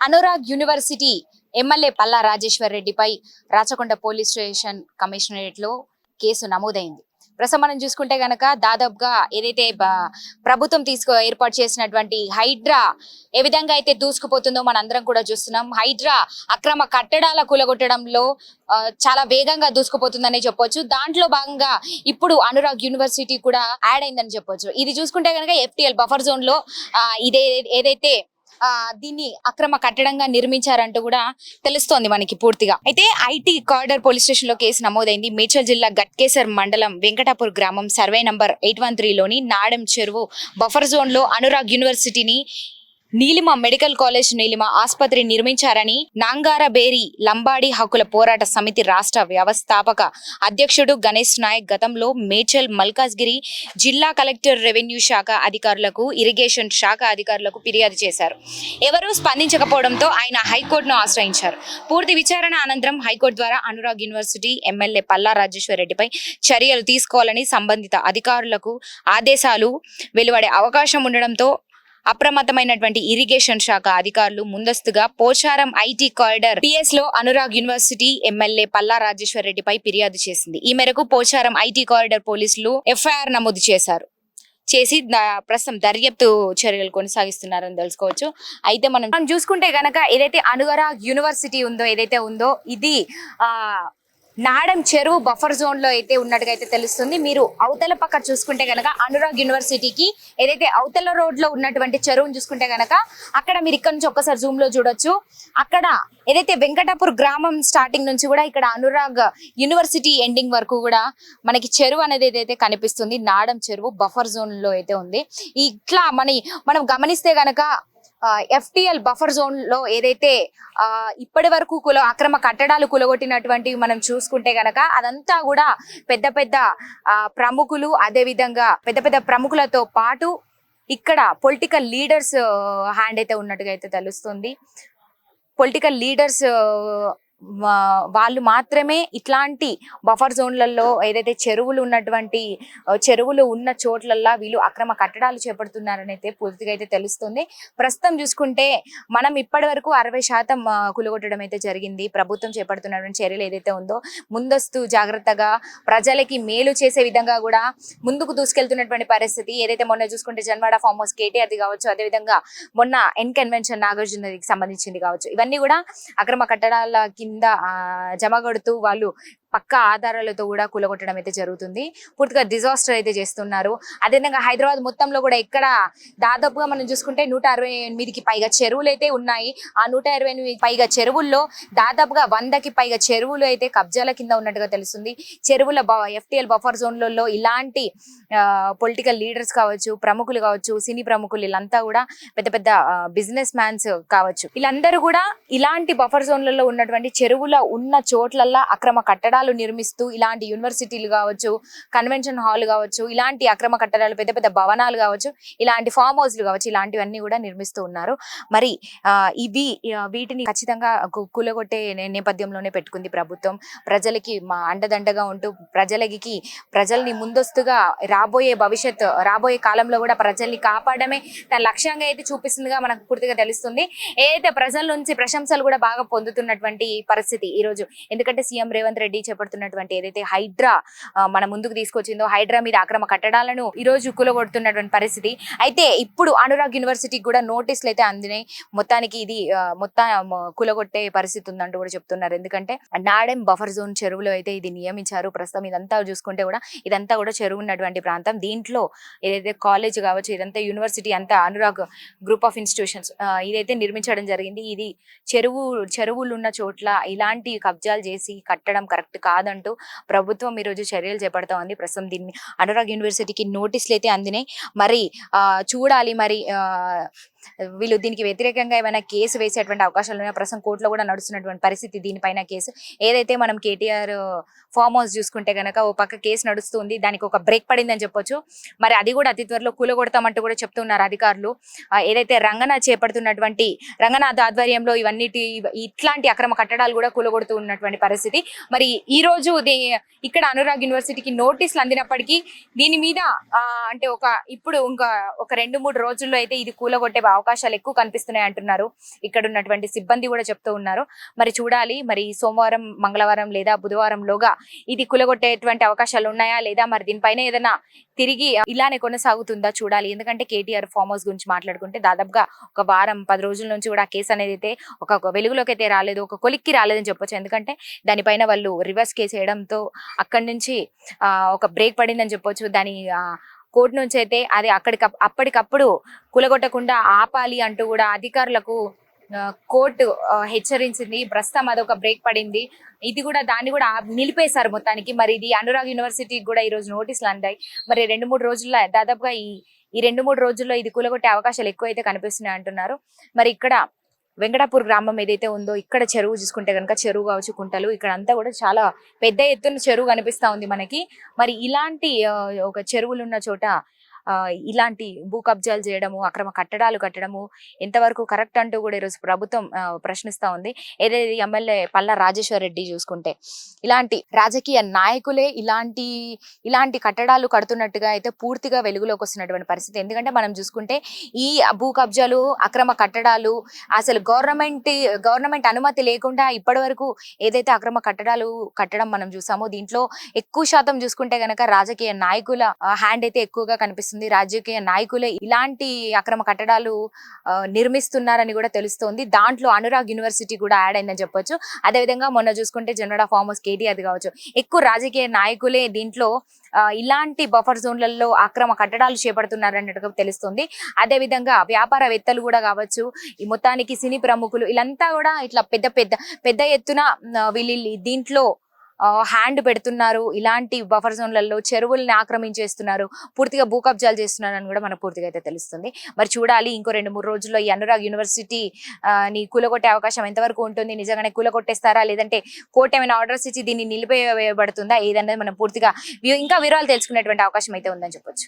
Anurag university MLA Palla Rajeshwar రెడ్డిపై Rachakonda police station commissionerate లో case నమోదైంది. ప్రస్తుతం మనం చూసుకుంటే గనక దాదాపుగా ఏదైతే ప్రభుత్వం ఏర్పాటు చేసినటువంటి హైడ్రా ఏ విధంగా అయితే దూసుకుపోతుందో మనందరం కూడా చూస్తున్నాం. హైడ్రా అక్రమ కట్టడాల కూలగొట్టడంలో చాలా వేగంగా దూసుకుపోతుందనే చెప్పొచ్చు. దాంట్లో భాగంగా ఇప్పుడు అనురాగ్ యూనివర్సిటీ కూడా యాడ్ అయిందని చెప్పొచ్చు. ఇది చూసుకుంటే గనక FTL బఫర్ జోన్ లో ఏదైతే దీన్ని అక్రమ కట్టడంగా నిర్మించారంటూ కూడా తెలుస్తోంది మనకి పూర్తిగా. అయితే IT కారిడార్ పోలీస్ స్టేషన్ లో కేసు నమోదైంది. మేడ్చల్ జిల్లా గట్కేసర్ మండలం వెంకటాపూర్ గ్రామం సర్వే నంబర్ 813 లోని నాడెం చెరువు బఫర్ జోన్ లో అనురాగ్ యూనివర్సిటీని నీలిమ మెడికల్ కాలేజ్ నీలిమ ఆసుపత్రి నిర్మించారని నాంగారబేరి లంబాడి హక్కుల పోరాట సమితి రాష్ట్ర వ్యవస్థాపక అధ్యక్షుడు గణేష్ నాయక్ గతంలో మేడ్చల్ మల్కాజ్గిరి జిల్లా కలెక్టర్ రెవెన్యూ శాఖ అధికారులకు ఇరిగేషన్ శాఖ అధికారులకు ఫిర్యాదు చేశారు. ఎవరూ స్పందించకపోవడంతో ఆయన హైకోర్టును ఆశ్రయించారు. పూర్తి విచారణ అనంతరం హైకోర్టు ద్వారా అనురాగ్ యూనివర్సిటీ ఎమ్మెల్యే పల్లా రాజేశ్వర్ రెడ్డిపై చర్యలు తీసుకోవాలని సంబంధిత అధికారులకు ఆదేశాలు వెలువడే అవకాశం ఉండడంతో అప్రమత్తమైనటువంటి ఇరిగేషన్ శాఖ అధికారులు ముందస్తుగా పోచారం IT కారిడార్ PS లో అనురాగ్ యూనివర్సిటీ ఎమ్మెల్యే పల్లా రాజేశ్వర్ రెడ్డిపై ఫిర్యాదు చేసింది. ఈ మేరకు పోచారం IT కారిడార్ పోలీసులు FIR నమోదు చేసి ప్రస్తుతం దర్యాప్తు చర్యలు కొనసాగిస్తున్నారని తెలుసుకోవచ్చు. అయితే మనం చూసుకుంటే గనక ఏదైతే అనురాగ్ యూనివర్సిటీ ఏదైతే ఉందో ఇది నాడెం చెరువు బఫర్ జోన్ లో అయితే ఉన్నట్టుగా అయితే తెలుస్తుంది. మీరు అవతల పక్క చూసుకుంటే గనక అనురాగ్ యూనివర్సిటీకి ఏదైతే అవతల రోడ్ లో ఉన్నటువంటి చెరువును చూసుకుంటే గనక అక్కడ మీరు ఇక్కడ నుంచి ఒక్కసారి జూమ్ లో చూడొచ్చు. అక్కడ ఏదైతే వెంకటాపూర్ గ్రామం స్టార్టింగ్ నుంచి కూడా ఇక్కడ అనురాగ్ యూనివర్సిటీ ఎండింగ్ వరకు కూడా మనకి చెరువు అనేది ఏదైతే కనిపిస్తుంది. నాడెం చెరువు బఫర్ జోన్ లో అయితే ఉంది. ఇట్లా మనం గమనిస్తే గనక FTL బఫర్ జోన్ లో ఏదైతే ఇప్పటి వరకు అక్రమ కట్టడాలు కూలగొట్టినటువంటి మనం చూసుకుంటే గనక అదంతా కూడా పెద్ద పెద్ద ప్రముఖులు, అదే విధంగా పెద్ద పెద్ద ప్రముఖులతో పాటు ఇక్కడ పొలిటికల్ లీడర్స్ హ్యాండ్ అయితే ఉన్నట్టుగా అయితే తెలుస్తుంది. పొలిటికల్ లీడర్స్ వాళ్ళు మాత్రమే ఇట్లాంటి బఫర్ జోన్లలో ఏదైతే చెరువులు ఉన్న చోట్లల్లో వీళ్ళు అక్రమ కట్టడాలు చేపడుతున్నారని అయితే పూర్తిగా అయితే తెలుస్తుంది. ప్రస్తుతం చూసుకుంటే మనం ఇప్పటి వరకు 60% కూలగొట్టడం అయితే జరిగింది. ప్రభుత్వం చేపడుతున్నటువంటి చర్యలు ఏదైతే ఉందో ముందస్తు జాగ్రత్తగా ప్రజలకి మేలు చేసే విధంగా కూడా ముందుకు దూసుకెళ్తున్నటువంటి పరిస్థితి. ఏదైతే మొన్న చూసుకుంటే జన్వాడ ఫార్మ్ హౌస్ KTRది కావచ్చు, అదేవిధంగా మొన్న కన్వెన్షన్ నాగార్జునకి సంబంధించింది కావచ్చు, ఇవన్నీ కూడా అక్రమ కట్టడాల కింద జమగొడుతూ వాళ్ళు పక్కా ఆధారాలతో కూడా కూలగొట్టడం అయితే జరుగుతుంది. పూర్తిగా డిజాస్టర్ అయితే చేస్తున్నారు. అదేవిధంగా హైదరాబాద్ మొత్తంలో కూడా ఇక్కడ దాదాపుగా మనం చూసుకుంటే 168కి పైగా చెరువులు అయితే ఉన్నాయి. ఆ 128 పైగా చెరువుల్లో దాదాపుగా 100కి పైగా చెరువులు అయితే కబ్జాల కింద ఉన్నట్టుగా తెలుస్తుంది. చెరువుల FTL బఫర్ జోన్లలో ఇలాంటి పొలిటికల్ లీడర్స్ కావచ్చు, ప్రముఖులు కావచ్చు, సినీ ప్రముఖులు వీళ్ళంతా కూడా పెద్ద పెద్ద బిజినెస్ మ్యాన్స్ కావచ్చు, వీళ్ళందరూ కూడా ఇలాంటి బఫర్ జోన్లలో ఉన్నటువంటి చెరువుల ఉన్న చోట్లల్లో అక్రమ కట్టడాలు నిర్మిస్తూ ఇలాంటి యూనివర్సిటీలు కావచ్చు, కన్వెన్షన్ హాల్ కావచ్చు, ఇలాంటి అక్రమ కట్టడాలు, పెద్ద పెద్ద భవనాలు కావచ్చు, ఇలాంటి ఫామ్ హౌస్లు కావచ్చు, ఇలాంటివన్నీ కూడా నిర్మిస్తూ ఉన్నారు. మరి వీటిని ఖచ్చితంగా కూలగొట్టే నేపథ్యంలోనే పెట్టుకుంది ప్రభుత్వం. ప్రజలకి అండదండగా ఉంటూ ప్రజల్ని ముందస్తుగా రాబోయే కాలంలో కూడా ప్రజల్ని కాపాడమే తన లక్ష్యంగా అయితే చూపిస్తుందిగా మనకు పూర్తిగా తెలుస్తుంది. ఏదైతే ప్రజల నుంచి ప్రశంసలు కూడా బాగా పొందుతున్నటువంటి పరిస్థితి ఈ రోజు. ఎందుకంటే సీఎం రేవంత్ రెడ్డి చేపడుతున్నటువంటి ఏదైతే హైడ్రా మన ముందుకు తీసుకొచ్చిందో, హైడ్రా మీద అక్రమ కట్టడాలను ఈ రోజు కూలగొడుతున్నటువంటి పరిస్థితి. అయితే ఇప్పుడు అనురాగ్ యూనివర్సిటీకి కూడా నోటీసులు అయితే అందినాయి. మొత్తానికి ఇది కూలగొట్టే పరిస్థితి ఉందంటూ కూడా చెప్తున్నారు. ఎందుకంటే నాడెం బఫర్ జోన్ చెరువులో అయితే ఇది నియమించారు. ప్రస్తుతం ఇదంతా చూసుకుంటే కూడా ఇదంతా కూడా చెరువు ఉన్నటువంటి ప్రాంతం. దీంట్లో ఏదైతే కాలేజ్ కావచ్చు, ఇదంతా యూనివర్సిటీ అంతా అనురాగ్ గ్రూప్ ఆఫ్ ఇన్స్టిట్యూషన్స్ ఇదైతే నిర్మించడం జరిగింది. ఇది చెరువులు ఉన్న చోట్ల ఇలాంటి కబ్జాలు చేసి కట్టడం కరెక్ట్ కాదంటూ ప్రభుత్వం ఈరోజు చర్యలు చేపడతా ఉంది. ప్రస్తుతం దీన్ని అనురాగ్ యూనివర్సిటీకి నోటీసులు అయితే అందినాయి. మరి చూడాలి వీళ్ళు దీనికి వ్యతిరేకంగా ఏమైనా కేసు వేసేటువంటి అవకాశాలు ఉన్నాయి. ప్రస్తుతం కోర్టులో కూడా నడుస్తున్నటువంటి పరిస్థితి దీనిపైన కేసు. ఏదైతే మనం KTR ఫామ్ హౌస్ చూసుకుంటే కనుక ఓ పక్క కేసు నడుస్తుంది, దానికి ఒక బ్రేక్ పడిందని చెప్పొచ్చు. మరి అది కూడా అతి త్వరలో కూలగొడతామంటూ కూడా చెప్తున్నారు అధికారులు. ఏదైతే రంగనాథ్ ఆధ్వర్యంలో ఇట్లాంటి అక్రమ కట్టడాలు కూడా కూలగొడుతూ ఉన్నటువంటి పరిస్థితి. మరి ఈ రోజు ఇక్కడ అనురాగ్ యూనివర్సిటీకి నోటీసులు అందినప్పటికీ దీని మీద అంటే ఇప్పుడు ఇంకా ఒక 2-3 రోజుల్లో అయితే ఇది కూలగొట్టే అవకాశాలు ఎక్కువ కనిపిస్తున్నాయి అంటున్నారు ఇక్కడ ఉన్నటువంటి సిబ్బంది కూడా చెప్తూ ఉన్నారు. మరి చూడాలి, మరి సోమవారం, మంగళవారం లేదా బుధవారంలోగా ఇది కూలగొట్టేటువంటి అవకాశాలు ఉన్నాయా లేదా, మరి దీనిపైన ఏదైనా తిరిగి ఇలానే కొనసాగుతుందా చూడాలి. ఎందుకంటే కేటీఆర్ ఫామ్ హౌస్ గురించి మాట్లాడుకుంటే దాదాపుగా ఒక వారం 10 రోజుల నుంచి కూడా ఆ కేసు అనేది అయితే ఒక వెలుగులోకి అయితే రాలేదు, ఒక కొలిక్కి రాలేదని చెప్పొచ్చు. ఎందుకంటే దానిపైన వాళ్ళు రివర్స్ కేసు వేయడంతో అక్కడి నుంచి ఒక బ్రేక్ పడిందని చెప్పొచ్చు. దాని కోర్టు నుంచి అయితే అది అప్పటికప్పుడు కూలగొట్టకుండా ఆపాలి అంటూ కూడా అధికారులకు కోర్టు హెచ్చరించింది. ప్రస్తుతం అదొక బ్రేక్ పడింది. ఇది కూడా దాన్ని కూడా నిలిపేశారు మొత్తానికి. మరి ఇది అనురాగ్ యూనివర్సిటీకి కూడా ఈ రోజు నోటీసులు అందాయి. మరి 2-3 రోజుల్లో దాదాపుగా ఈ 2-3 రోజుల్లో ఇది కూలగొట్టే అవకాశాలు ఎక్కువైతే కనిపిస్తున్నాయి అంటున్నారు. మరి ఇక్కడ వెంకటాపూర్ గ్రామం ఏదైతే ఉందో ఇక్కడ చెరువు చూసుకుంటే కనుక చెరువు కావచ్చు, కుంటలు ఇక్కడ అంతా కూడా చాలా పెద్ద ఎత్తున చెరువు కనిపిస్తా ఉంది మనకి. మరి ఇలాంటి ఒక చెరువులు ఉన్న చోట ఇలాంటి భూ కబ్జాలు చేయడము, అక్రమ కట్టడాలు కట్టడము ఎంతవరకు కరెక్ట్ అంటూ కూడా ఈరోజు ప్రభుత్వం ప్రశ్నిస్తా ఉంది. ఏదైతే ఎమ్మెల్యే పల్లా రాజేశ్వర్ రెడ్డి చూసుకుంటే ఇలాంటి రాజకీయ నాయకులే ఇలాంటి కట్టడాలు కడుతున్నట్టుగా అయితే పూర్తిగా వెలుగులోకి వస్తున్నటువంటి పరిస్థితి. ఎందుకంటే మనం చూసుకుంటే ఈ భూ కబ్జాలు, అక్రమ కట్టడాలు అసలు గవర్నమెంట్ అనుమతి లేకుండా ఇప్పటి వరకు ఏదైతే అక్రమ కట్టడాలు కట్టడం మనం చూసామో దీంట్లో ఎక్కువ శాతం చూసుకుంటే గనక రాజకీయ నాయకుల హ్యాండ్ అయితే ఎక్కువగా కనిపిస్తుంది. రాజకీయ నాయకులే ఇలాంటి అక్రమ కట్టడాలు నిర్మిస్తున్నారని కూడా తెలుస్తోంది. దాంట్లో అనురాగ్ యూనివర్సిటీ కూడా యాడ్ అయిందని చెప్పొచ్చు. అదేవిధంగా మొన్న చూసుకుంటే జనరల్ ఆఫ్ ఫార్మర్స్ కేటీఆర్ కావచ్చు, ఎక్కువ రాజకీయ నాయకులే దీంట్లో ఇలాంటి బఫర్ జోన్లలో అక్రమ కట్టడాలు చేపడుతున్నారన్నట్టుగా తెలుస్తుంది. అదేవిధంగా వ్యాపారవేత్తలు కూడా కావచ్చు, ఈ మొత్తానికి సినీ ప్రముఖులు వీళ్ళంతా కూడా ఇట్లా పెద్ద ఎత్తున వీళ్ళు దీంట్లో హ్యాండ్ పెడుతున్నారు. ఇలాంటి బఫర్ జోన్లలో చెరువుల్ని ఆక్రమించేస్తున్నారు, పూర్తిగా భూ కబ్జాలు చేస్తున్నారు అని కూడా మనకు పూర్తిగా అయితే తెలుస్తుంది. మరి చూడాలి ఇంకో 2-3 రోజుల్లో ఈ అనురాగ్ యూనివర్సిటీ ని కూలగొట్టే అవకాశం ఎంతవరకు ఉంటుంది. నిజంగానే కూలగొట్టేస్తారా లేదంటే కోర్టు ఏమైనా ఆర్డర్స్ ఇచ్చి దీన్ని నిలిపివేయబడుతుందా ఏదన్నది మనం పూర్తిగా ఇంకా వివరాలు తెలుసుకునేటువంటి అవకాశం అయితే ఉందని చెప్పొచ్చు.